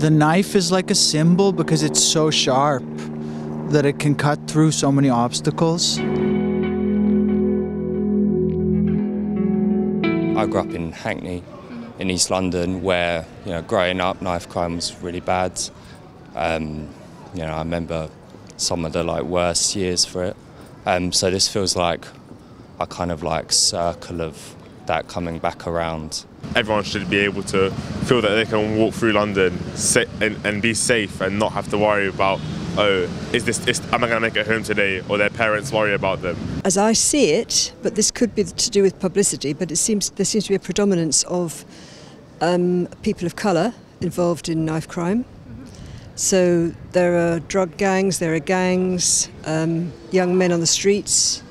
The knife is like a symbol because it's so sharp that it can cut through so many obstacles. I grew up in Hackney in East London where, growing up knife crime was really bad. I remember some of the worst years for it. So this feels like a kind of circle of that coming back around. Everyone should be able to feel that they can walk through London and be safe and not have to worry about, am I going to make it home today, or their parents worry about them. As I see it, but this could be to do with publicity, but there seems to be a predominance of people of colour involved in knife crime. So there are drug gangs, there are gangs, young men on the streets.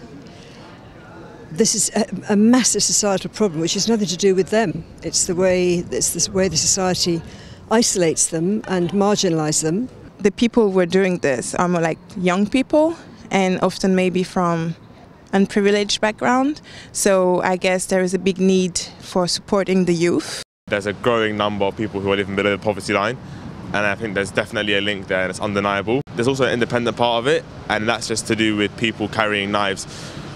This is a massive societal problem, which has nothing to do with them. It's the way the society isolates them and marginalises them. The people who are doing this are more like young people, and often maybe from unprivileged background. So I guess there is a big need for supporting the youth. There's a growing number of people who are living below the poverty line, and I think there's definitely a link there, and it's undeniable. There's also an independent part of it, and that's just to do with people carrying knives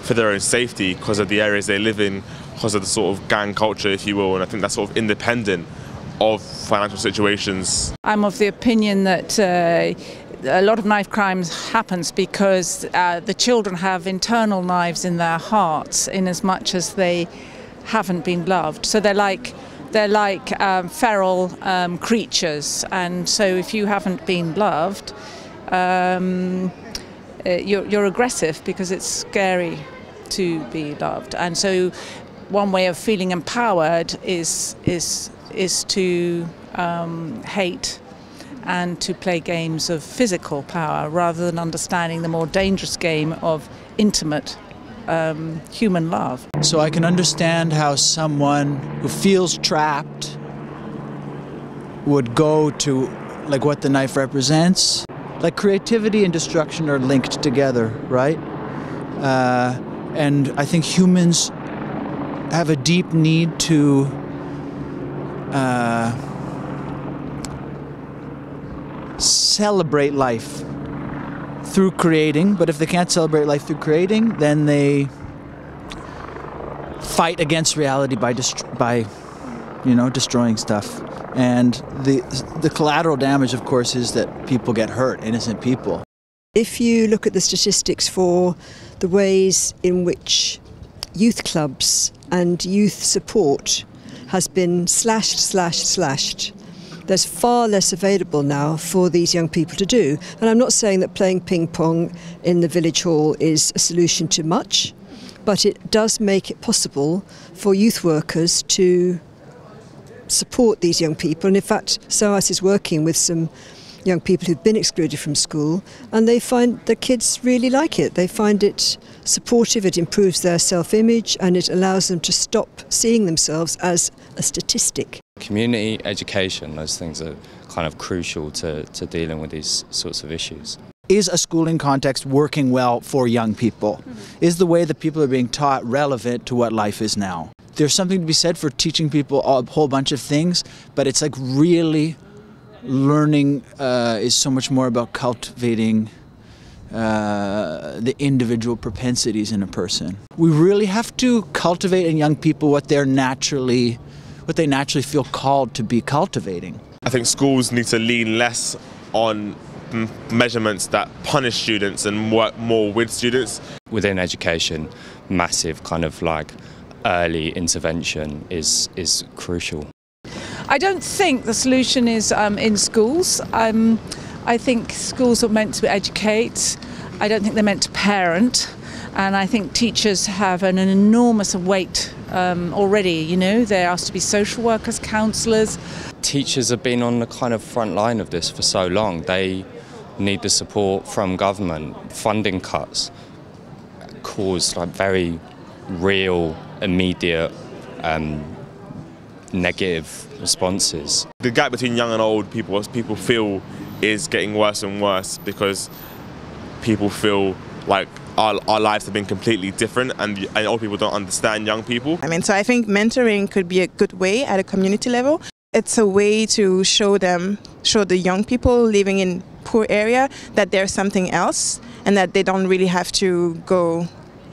for their own safety because of the areas they live in, because of the sort of gang culture, if you will, and I think that's sort of independent of financial situations. I'm of the opinion that a lot of knife crimes happens because the children have internal knives in their hearts in as much as they haven't been loved. So they're like feral creatures, and so if you haven't been loved, you're aggressive because it's scary to be loved. And so one way of feeling empowered is to hate and to play games of physical power rather than understanding the more dangerous game of intimate human love. So I can understand how someone who feels trapped would go to what the knife represents. Like creativity and destruction are linked together, right? And I think humans have a deep need to celebrate life through creating, but if they can't celebrate life through creating, then they fight against reality by destroying stuff. And the collateral damage, of course, is that people get hurt, innocent people. If you look at the statistics for the ways in which youth clubs and youth support has been slashed, there's far less available now for these young people to do. And I'm not saying that playing ping pong in the village hall is a solution to much, but it does make it possible for youth workers to support these young people. And in fact, SOAS is working with some young people who've been excluded from school, and they find the kids really like it. They find it supportive, it improves their self-image, and it allows them to stop seeing themselves as a statistic. Community education, those things are kind of crucial to dealing with these sorts of issues. Is a schooling context working well for young people? Is the way that people are being taught relevant to what life is now? There's something to be said for teaching people a whole bunch of things, but it's really learning is so much more about cultivating the individual propensities in a person. We really have to cultivate in young people what they naturally feel called to be cultivating. I think schools need to lean less on measurements that punish students and work more with students. Within education, massive kind of early intervention is crucial. I don't think the solution is in schools. I think schools are meant to educate. I don't think they're meant to parent. And I think teachers have an enormous weight already, They're asked to be social workers, counsellors. Teachers have been on the kind of front line of this for so long. They need the support from government. Funding cuts cause very real, immediate negative responses. The gap between young and old people, as people feel, is getting worse and worse because people feel like our lives have been completely different, and old people don't understand young people. So I think mentoring could be a good way at a community level. It's a way to show the young people living in poor area that there's something else and that they don't really have to go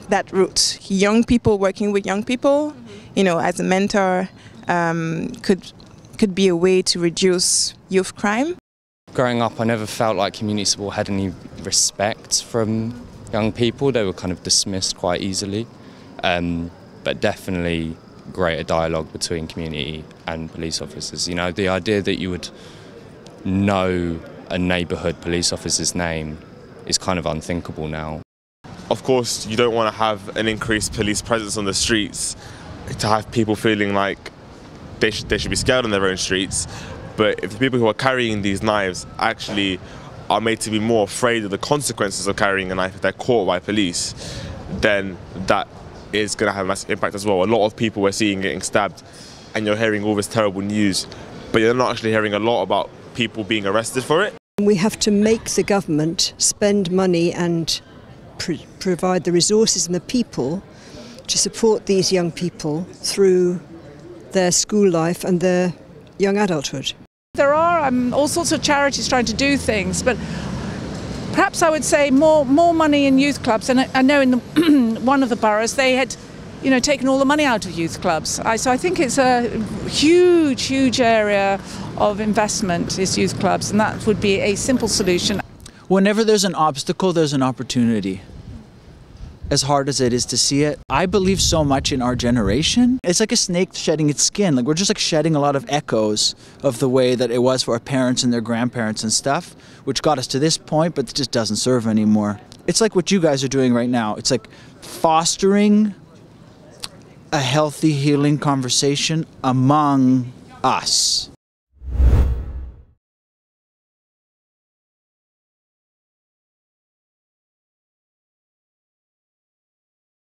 that route. Young people working with young people, you know, as a mentor, could be a way to reduce youth crime. Growing up, I never felt like community support had any respect from young people. They were kind of dismissed quite easily, but definitely greater dialogue between community and police officers. You know, the idea that you would know a neighbourhood police officer's name is kind of unthinkable now. Of course, you don't want to have an increased police presence on the streets to have people feeling like they should be scared on their own streets. But if the people who are carrying these knives actually are made to be more afraid of the consequences of carrying a knife if they're caught by police, then that is going to have a massive impact as well. A lot of people we're seeing getting stabbed, and you're hearing all this terrible news, but you're not actually hearing a lot about people being arrested for it. We have to make the government spend money and provide the resources and the people to support these young people through their school life and their young adulthood. There are all sorts of charities trying to do things, but perhaps I would say more money in youth clubs. And I know in one of the boroughs they had, you know, taken all the money out of youth clubs. So I think it's a huge area of investment is youth clubs, and that would be a simple solution. Whenever there's an obstacle, there's an opportunity. As hard as it is to see it, I believe so much in our generation. It's like a snake shedding its skin. Like, we're just like shedding a lot of echoes of the way that it was for our parents and their grandparents and stuff, which got us to this point, but it just doesn't serve anymore. It's like what you guys are doing right now. It's like fostering a healthy, healing conversation among us.